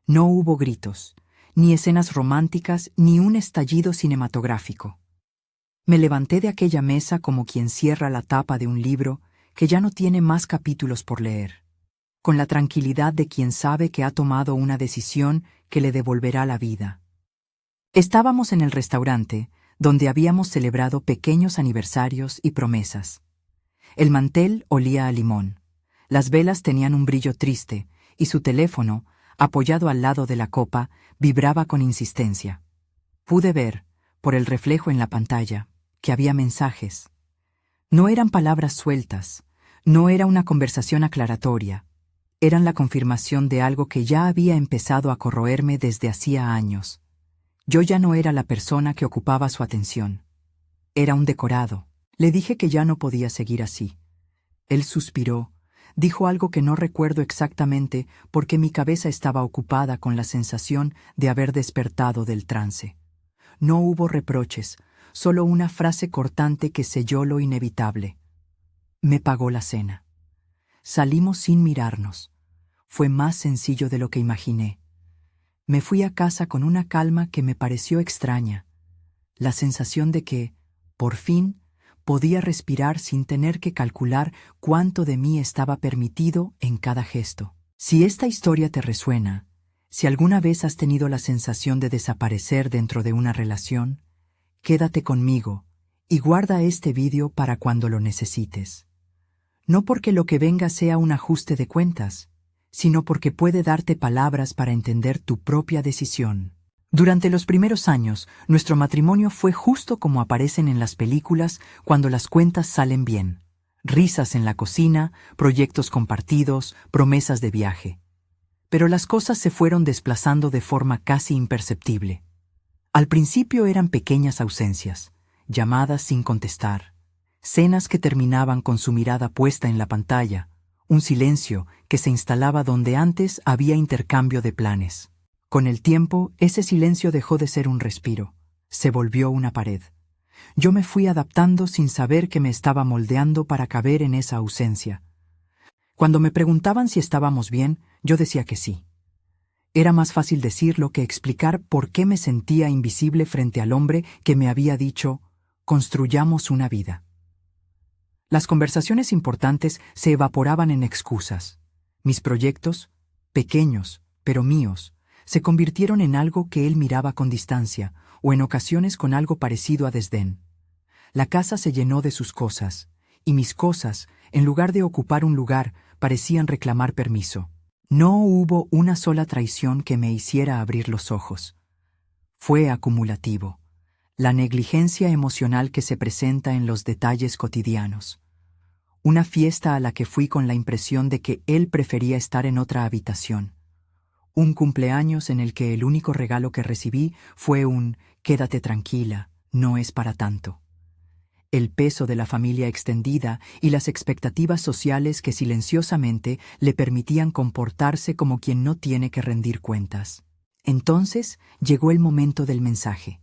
No hubo gritos, ni escenas románticas, ni un estallido cinematográfico. Me levanté de aquella mesa como quien cierra la tapa de un libro que ya no tiene más capítulos por leer, con la tranquilidad de quien sabe que ha tomado una decisión que le devolverá la vida. Estábamos en el restaurante, donde habíamos celebrado pequeños aniversarios y promesas. El mantel olía a limón, las velas tenían un brillo triste, y su teléfono, apoyado al lado de la copa, vibraba con insistencia. Pude ver, por el reflejo en la pantalla, que había mensajes. No eran palabras sueltas, no era una conversación aclaratoria, eran la confirmación de algo que ya había empezado a corroerme desde hacía años. Yo ya no era la persona que ocupaba su atención. Era un decorado. Le dije que ya no podía seguir así. Él suspiró, dijo algo que no recuerdo exactamente porque mi cabeza estaba ocupada con la sensación de haber despertado del trance. No hubo reproches, solo una frase cortante que selló lo inevitable. Me pagó la cena. Salimos sin mirarnos. Fue más sencillo de lo que imaginé. Me fui a casa con una calma que me pareció extraña, la sensación de que, por fin, podía respirar sin tener que calcular cuánto de mí estaba permitido en cada gesto. Si esta historia te resuena, si alguna vez has tenido la sensación de desaparecer dentro de una relación, quédate conmigo y guarda este vídeo para cuando lo necesites. No porque lo que venga sea un ajuste de cuentas, sino porque puede darte palabras para entender tu propia decisión. Durante los primeros años, nuestro matrimonio fue justo como aparecen en las películas cuando las cuentas salen bien. Risas en la cocina, proyectos compartidos, promesas de viaje. Pero las cosas se fueron desplazando de forma casi imperceptible. Al principio eran pequeñas ausencias, llamadas sin contestar, cenas que terminaban con su mirada puesta en la pantalla, un silencio que se instalaba donde antes había intercambio de planes. Con el tiempo, ese silencio dejó de ser un respiro, se volvió una pared. Yo me fui adaptando sin saber que me estaba moldeando para caber en esa ausencia. Cuando me preguntaban si estábamos bien, yo decía que sí. Era más fácil decirlo que explicar por qué me sentía invisible frente al hombre que me había dicho, construyamos una vida. Las conversaciones importantes se evaporaban en excusas. Mis proyectos, pequeños, pero míos, se convirtieron en algo que él miraba con distancia, o en ocasiones con algo parecido a desdén. La casa se llenó de sus cosas, y mis cosas, en lugar de ocupar un lugar, parecían reclamar permiso. No hubo una sola traición que me hiciera abrir los ojos. Fue acumulativo. La negligencia emocional que se presenta en los detalles cotidianos. Una fiesta a la que fui con la impresión de que él prefería estar en otra habitación. Un cumpleaños en el que el único regalo que recibí fue un «quédate tranquila, no es para tanto». El peso de la familia extendida y las expectativas sociales que silenciosamente le permitían comportarse como quien no tiene que rendir cuentas. Entonces llegó el momento del mensaje.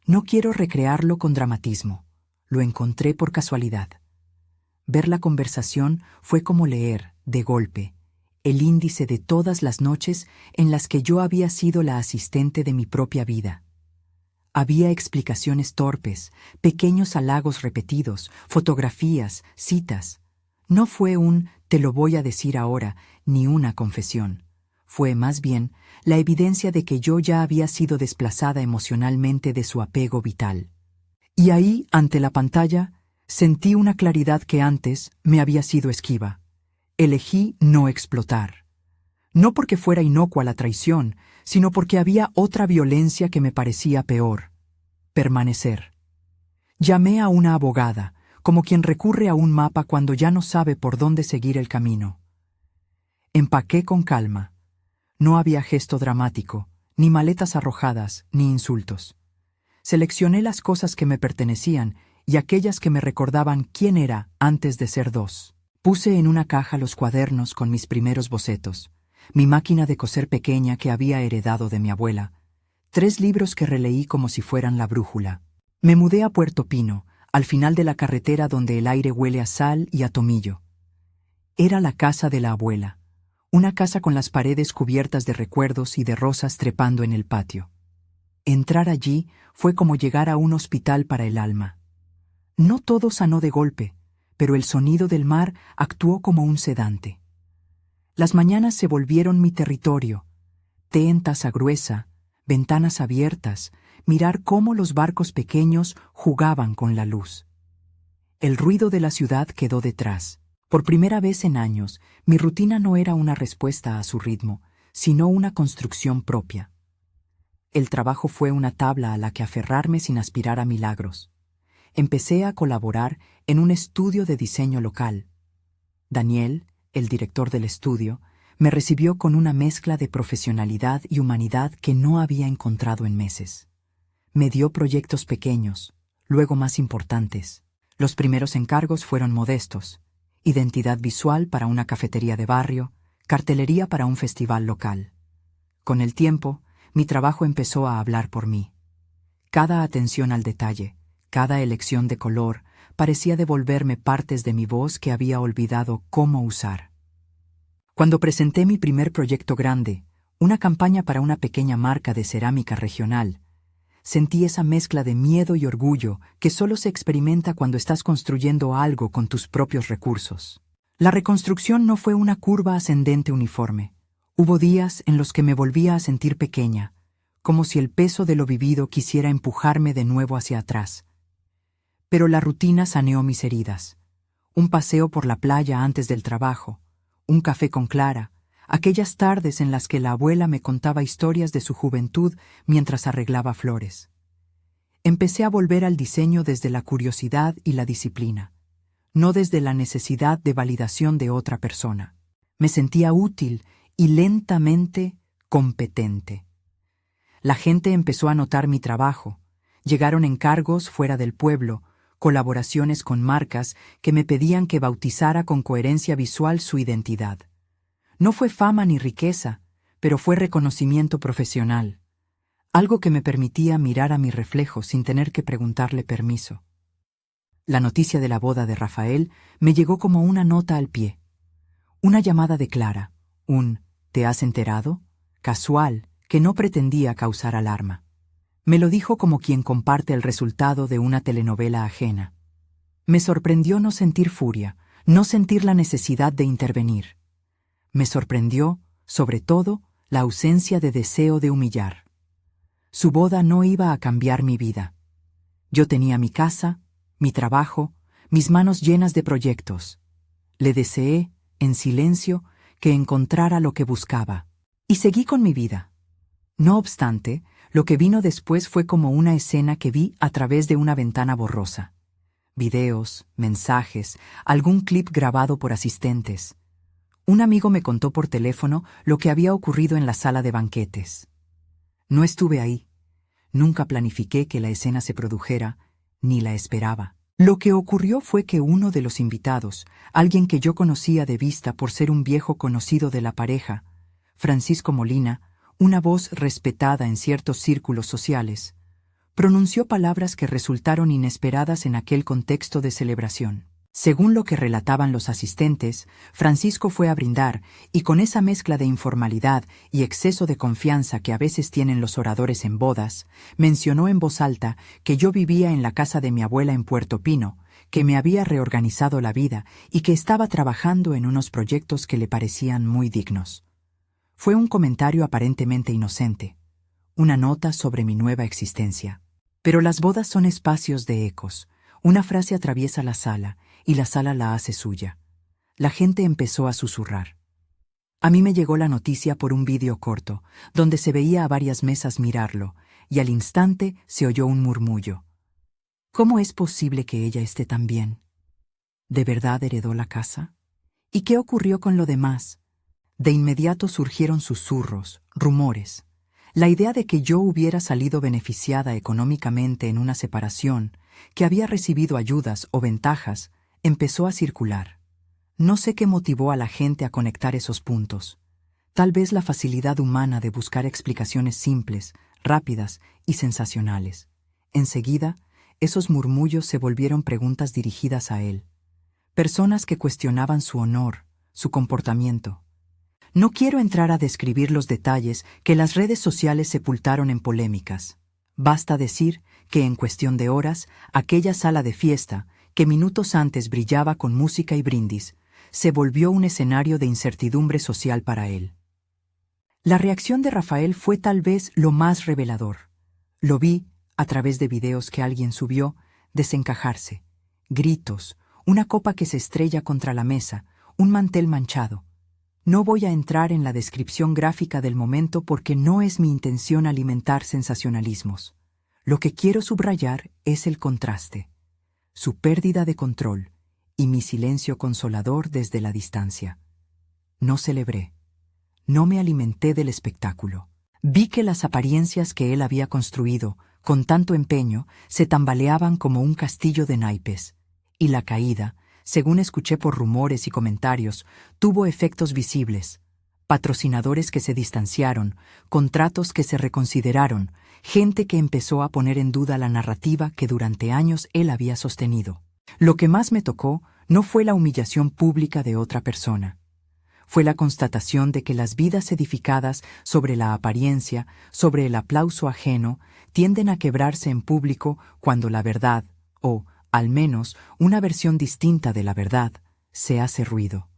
No quiero recrearlo con dramatismo. Lo encontré por casualidad. Ver la conversación fue como leer, de golpe, el índice de todas las noches en las que yo había sido la asistente de mi propia vida. Había explicaciones torpes, pequeños halagos repetidos, fotografías, citas. No fue un «te lo voy a decir ahora» ni una confesión. Fue más bien la evidencia de que yo ya había sido desplazada emocionalmente de su apego vital. Y ahí, ante la pantalla, sentí una claridad que antes me había sido esquiva. Elegí no explotar. No porque fuera inocua la traición, sino porque había otra violencia que me parecía peor. Permanecer. Llamé a una abogada, como quien recurre a un mapa cuando ya no sabe por dónde seguir el camino. Empaqué con calma. No había gesto dramático, ni maletas arrojadas, ni insultos. Seleccioné las cosas que me pertenecían y aquellas que me recordaban quién era antes de ser dos. Puse en una caja los cuadernos con mis primeros bocetos, mi máquina de coser pequeña que había heredado de mi abuela, 3 libros que releí como si fueran la brújula. Me mudé a Puerto Pino, al final de la carretera donde el aire huele a sal y a tomillo. Era la casa de la abuela, Una casa con las paredes cubiertas de recuerdos y de rosas trepando en el patio. Entrar allí fue como llegar a un hospital para el alma. No todo sanó de golpe, pero el sonido del mar actuó como un sedante. Las mañanas se volvieron mi territorio. Té en taza gruesa, ventanas abiertas, mirar cómo los barcos pequeños jugaban con la luz. El ruido de la ciudad quedó detrás. Por primera vez en años, mi rutina no era una respuesta a su ritmo, sino una construcción propia. El trabajo fue una tabla a la que aferrarme sin aspirar a milagros. Empecé a colaborar en un estudio de diseño local. Daniel, el director del estudio, me recibió con una mezcla de profesionalidad y humanidad que no había encontrado en meses. Me dio proyectos pequeños, luego más importantes. Los primeros encargos fueron modestos: identidad visual para una cafetería de barrio, cartelería para un festival local. Con el tiempo, mi trabajo empezó a hablar por mí. Cada atención al detalle, cada elección de color, parecía devolverme partes de mi voz que había olvidado cómo usar. Cuando presenté mi primer proyecto grande, una campaña para una pequeña marca de cerámica regional, sentí esa mezcla de miedo y orgullo que solo se experimenta cuando estás construyendo algo con tus propios recursos. La reconstrucción no fue una curva ascendente uniforme. Hubo días en los que me volvía a sentir pequeña, como si el peso de lo vivido quisiera empujarme de nuevo hacia atrás. Pero la rutina saneó mis heridas. Un paseo por la playa antes del trabajo, un café con Clara, aquellas tardes en las que la abuela me contaba historias de su juventud mientras arreglaba flores. Empecé a volver al diseño desde la curiosidad y la disciplina, no desde la necesidad de validación de otra persona. Me sentía útil y lentamente competente. La gente empezó a notar mi trabajo. Llegaron encargos fuera del pueblo, colaboraciones con marcas que me pedían que bautizara con coherencia visual su identidad. No fue fama ni riqueza, pero fue reconocimiento profesional, algo que me permitía mirar a mi reflejo sin tener que preguntarle permiso. La noticia de la boda de Rafael me llegó como una nota al pie. Una llamada de Clara, un ¿te has enterado?, casual, que no pretendía causar alarma. Me lo dijo como quien comparte el resultado de una telenovela ajena. Me sorprendió no sentir furia, no sentir la necesidad de intervenir. Me sorprendió, sobre todo, la ausencia de deseo de humillar. Su boda no iba a cambiar mi vida. Yo tenía mi casa, mi trabajo, mis manos llenas de proyectos. Le deseé, en silencio, que encontrara lo que buscaba. Y seguí con mi vida. No obstante, lo que vino después fue como una escena que vi a través de una ventana borrosa. Videos, mensajes, algún clip grabado por asistentes. Un amigo me contó por teléfono lo que había ocurrido en la sala de banquetes. No estuve ahí. Nunca planifiqué que la escena se produjera, ni la esperaba. Lo que ocurrió fue que uno de los invitados, alguien que yo conocía de vista por ser un viejo conocido de la pareja, Francisco Molina, una voz respetada en ciertos círculos sociales, pronunció palabras que resultaron inesperadas en aquel contexto de celebración. Según lo que relataban los asistentes, Francisco fue a brindar y con esa mezcla de informalidad y exceso de confianza que a veces tienen los oradores en bodas, mencionó en voz alta que yo vivía en la casa de mi abuela en Puerto Pino, que me había reorganizado la vida y que estaba trabajando en unos proyectos que le parecían muy dignos. Fue un comentario aparentemente inocente, una nota sobre mi nueva existencia. Pero las bodas son espacios de ecos. Una frase atraviesa la sala y la sala la hace suya. La gente empezó a susurrar. A mí me llegó la noticia por un vídeo corto, donde se veía a varias mesas mirarlo, y al instante se oyó un murmullo. ¿Cómo es posible que ella esté tan bien? ¿De verdad heredó la casa? ¿Y qué ocurrió con lo demás? De inmediato surgieron susurros, rumores. La idea de que yo hubiera salido beneficiada económicamente en una separación, que había recibido ayudas o ventajas, empezó a circular. No sé qué motivó a la gente a conectar esos puntos. Tal vez la facilidad humana de buscar explicaciones simples, rápidas y sensacionales. Enseguida, esos murmullos se volvieron preguntas dirigidas a él. Personas que cuestionaban su honor, su comportamiento. No quiero entrar a describir los detalles que las redes sociales sepultaron en polémicas. Basta decir que en cuestión de horas, aquella sala de fiesta, que minutos antes brillaba con música y brindis, se volvió un escenario de incertidumbre social para él. La reacción de Rafael fue tal vez lo más revelador. Lo vi, a través de videos que alguien subió, desencajarse, gritos, una copa que se estrella contra la mesa, un mantel manchado. No voy a entrar en la descripción gráfica del momento porque no es mi intención alimentar sensacionalismos. Lo que quiero subrayar es el contraste, su pérdida de control y mi silencio consolador desde la distancia. No celebré, no me alimenté del espectáculo. Vi que las apariencias que él había construido, con tanto empeño, se tambaleaban como un castillo de naipes, y la caída, según escuché por rumores y comentarios, tuvo efectos visibles. Patrocinadores que se distanciaron, contratos que se reconsideraron, gente que empezó a poner en duda la narrativa que durante años él había sostenido. Lo que más me tocó no fue la humillación pública de otra persona. Fue la constatación de que las vidas edificadas sobre la apariencia, sobre el aplauso ajeno, tienden a quebrarse en público cuando la verdad, o, al menos, una versión distinta de la verdad, se hace ruido.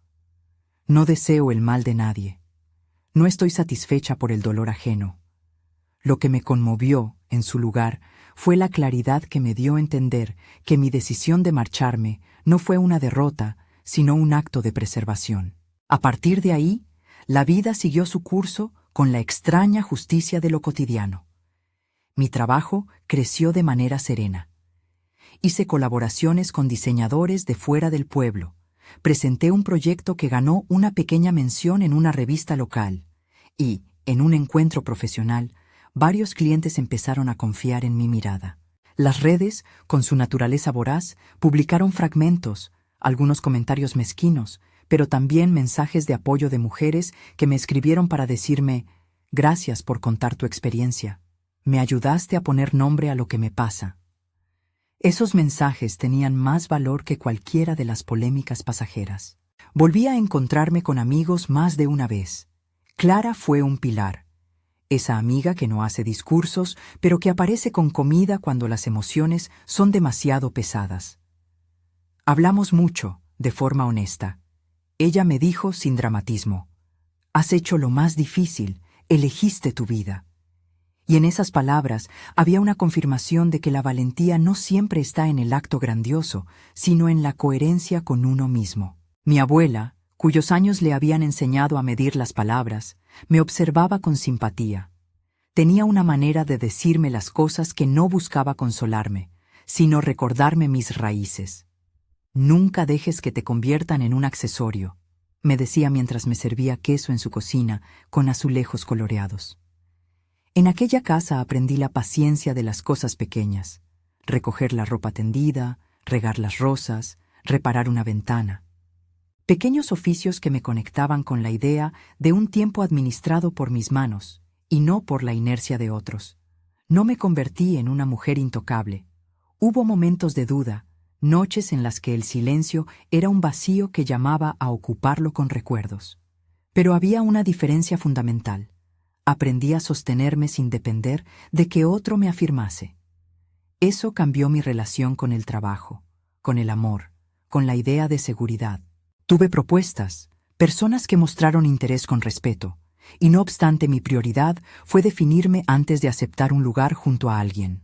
No deseo el mal de nadie. No estoy satisfecha por el dolor ajeno. Lo que me conmovió, en su lugar, fue la claridad que me dio a entender que mi decisión de marcharme no fue una derrota, sino un acto de preservación. A partir de ahí, la vida siguió su curso con la extraña justicia de lo cotidiano. Mi trabajo creció de manera serena. Hice colaboraciones con diseñadores de fuera del pueblo. Presenté un proyecto que ganó una pequeña mención en una revista local. Y, en un encuentro profesional, varios clientes empezaron a confiar en mi mirada. Las redes, con su naturaleza voraz, publicaron fragmentos, algunos comentarios mezquinos, pero también mensajes de apoyo de mujeres que me escribieron para decirme: «Gracias por contar tu experiencia. Me ayudaste a poner nombre a lo que me pasa». Esos mensajes tenían más valor que cualquiera de las polémicas pasajeras. Volví a encontrarme con amigos más de una vez. Clara fue un pilar. Esa amiga que no hace discursos, pero que aparece con comida cuando las emociones son demasiado pesadas. Hablamos mucho, de forma honesta. Ella me dijo sin dramatismo: «Has hecho lo más difícil, elegiste tu vida». Y en esas palabras había una confirmación de que la valentía no siempre está en el acto grandioso, sino en la coherencia con uno mismo. Mi abuela, cuyos años le habían enseñado a medir las palabras, me observaba con simpatía. Tenía una manera de decirme las cosas que no buscaba consolarme, sino recordarme mis raíces. «Nunca dejes que te conviertan en un accesorio», me decía mientras me servía queso en su cocina con azulejos coloreados. En aquella casa aprendí la paciencia de las cosas pequeñas: recoger la ropa tendida, regar las rosas, reparar una ventana. Pequeños oficios que me conectaban con la idea de un tiempo administrado por mis manos, y no por la inercia de otros. No me convertí en una mujer intocable. Hubo momentos de duda, noches en las que el silencio era un vacío que llamaba a ocuparlo con recuerdos. Pero había una diferencia fundamental. Aprendí a sostenerme sin depender de que otro me afirmase. Eso cambió mi relación con el trabajo, con el amor, con la idea de seguridad. Tuve propuestas, personas que mostraron interés con respeto, y no obstante mi prioridad fue definirme antes de aceptar un lugar junto a alguien.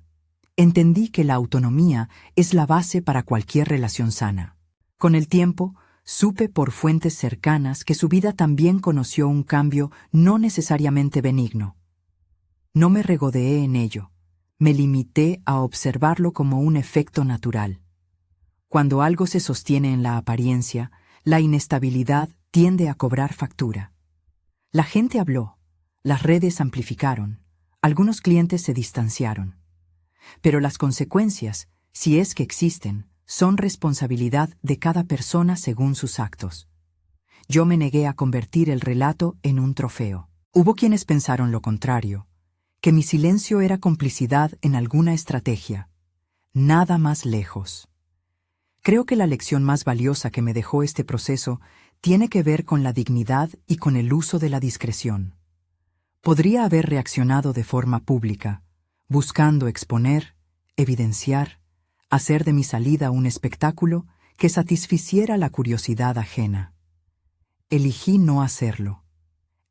Entendí que la autonomía es la base para cualquier relación sana. Con el tiempo, supe por fuentes cercanas que su vida también conoció un cambio no necesariamente benigno. No me regodeé en ello, me limité a observarlo como un efecto natural. Cuando algo se sostiene en la apariencia, la inestabilidad tiende a cobrar factura. La gente habló, las redes amplificaron, algunos clientes se distanciaron. Pero las consecuencias, si es que existen, son responsabilidad de cada persona según sus actos. Yo me negué a convertir el relato en un trofeo. Hubo quienes pensaron lo contrario, que mi silencio era complicidad en alguna estrategia. Nada más lejos. Creo que la lección más valiosa que me dejó este proceso tiene que ver con la dignidad y con el uso de la discreción. Podría haber reaccionado de forma pública, buscando exponer, evidenciar, hacer de mi salida un espectáculo que satisficiera la curiosidad ajena. Elegí no hacerlo.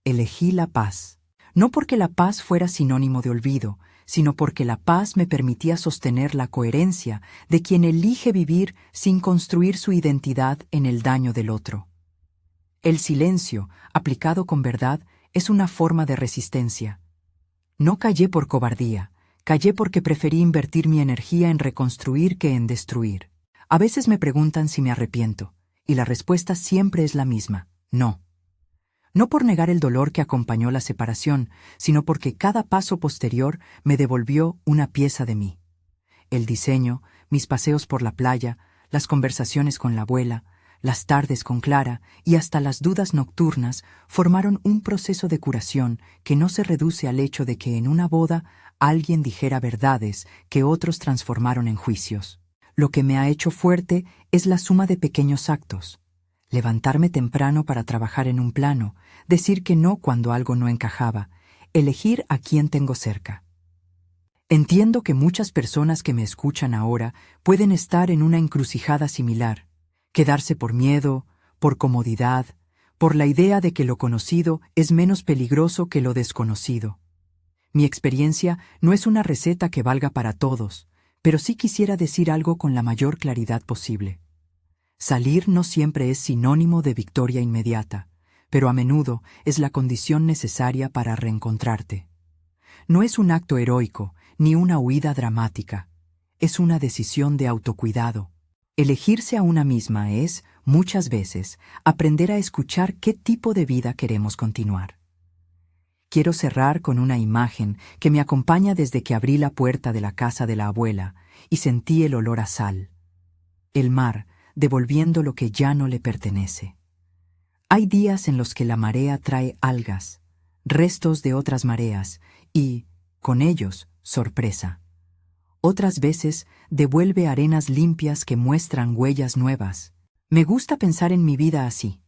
Elegí la paz. No porque la paz fuera sinónimo de olvido, sino porque la paz me permitía sostener la coherencia de quien elige vivir sin construir su identidad en el daño del otro. El silencio, aplicado con verdad, es una forma de resistencia. No callé por cobardía, callé porque preferí invertir mi energía en reconstruir que en destruir. A veces me preguntan si me arrepiento, y la respuesta siempre es la misma: no. No por negar el dolor que acompañó la separación, sino porque cada paso posterior me devolvió una pieza de mí. El diseño, mis paseos por la playa, las conversaciones con la abuela, las tardes con Clara y hasta las dudas nocturnas formaron un proceso de curación que no se reduce al hecho de que en una boda alguien dijera verdades que otros transformaron en juicios. Lo que me ha hecho fuerte es la suma de pequeños actos. Levantarme temprano para trabajar en un plano, decir que no cuando algo no encajaba, elegir a quién tengo cerca. Entiendo que muchas personas que me escuchan ahora pueden estar en una encrucijada similar, quedarse por miedo, por comodidad, por la idea de que lo conocido es menos peligroso que lo desconocido. Mi experiencia no es una receta que valga para todos, pero sí quisiera decir algo con la mayor claridad posible. Salir no siempre es sinónimo de victoria inmediata, pero a menudo es la condición necesaria para reencontrarte. No es un acto heroico, ni una huida dramática. Es una decisión de autocuidado. Elegirse a una misma es, muchas veces, aprender a escuchar qué tipo de vida queremos continuar. Quiero cerrar con una imagen que me acompaña desde que abrí la puerta de la casa de la abuela y sentí el olor a sal. El mar, devolviendo lo que ya no le pertenece. Hay días en los que la marea trae algas, restos de otras mareas y, con ellos, sorpresa. Otras veces devuelve arenas limpias que muestran huellas nuevas. Me gusta pensar en mi vida así,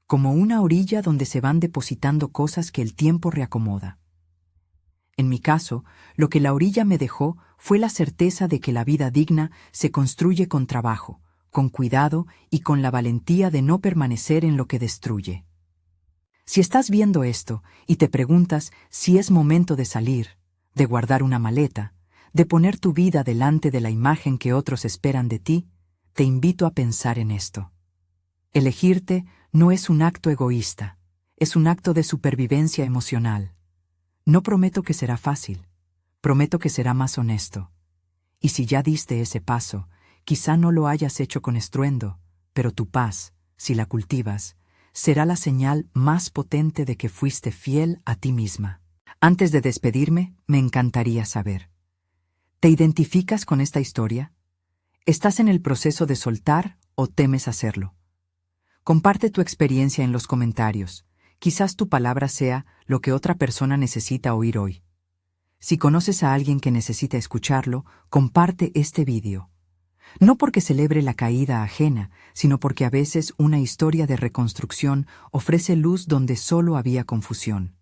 como una orilla donde se van depositando cosas que el tiempo reacomoda. En mi caso, lo que la orilla me dejó fue la certeza de que la vida digna se construye con trabajo, con cuidado y con la valentía de no permanecer en lo que destruye. Si estás viendo esto y te preguntas si es momento de salir, de guardar una maleta, de poner tu vida delante de la imagen que otros esperan de ti, te invito a pensar en esto. Elegirte no es un acto egoísta, es un acto de supervivencia emocional. No prometo que será fácil, prometo que será más honesto. Y si ya diste ese paso, quizá no lo hayas hecho con estruendo, pero tu paz, si la cultivas, será la señal más potente de que fuiste fiel a ti misma. Antes de despedirme, me encantaría saber: ¿te identificas con esta historia? ¿Estás en el proceso de soltar o temes hacerlo? Comparte tu experiencia en los comentarios. Quizás tu palabra sea lo que otra persona necesita oír hoy. Si conoces a alguien que necesita escucharlo, comparte este vídeo. No porque celebre la caída ajena, sino porque a veces una historia de reconstrucción ofrece luz donde solo había confusión.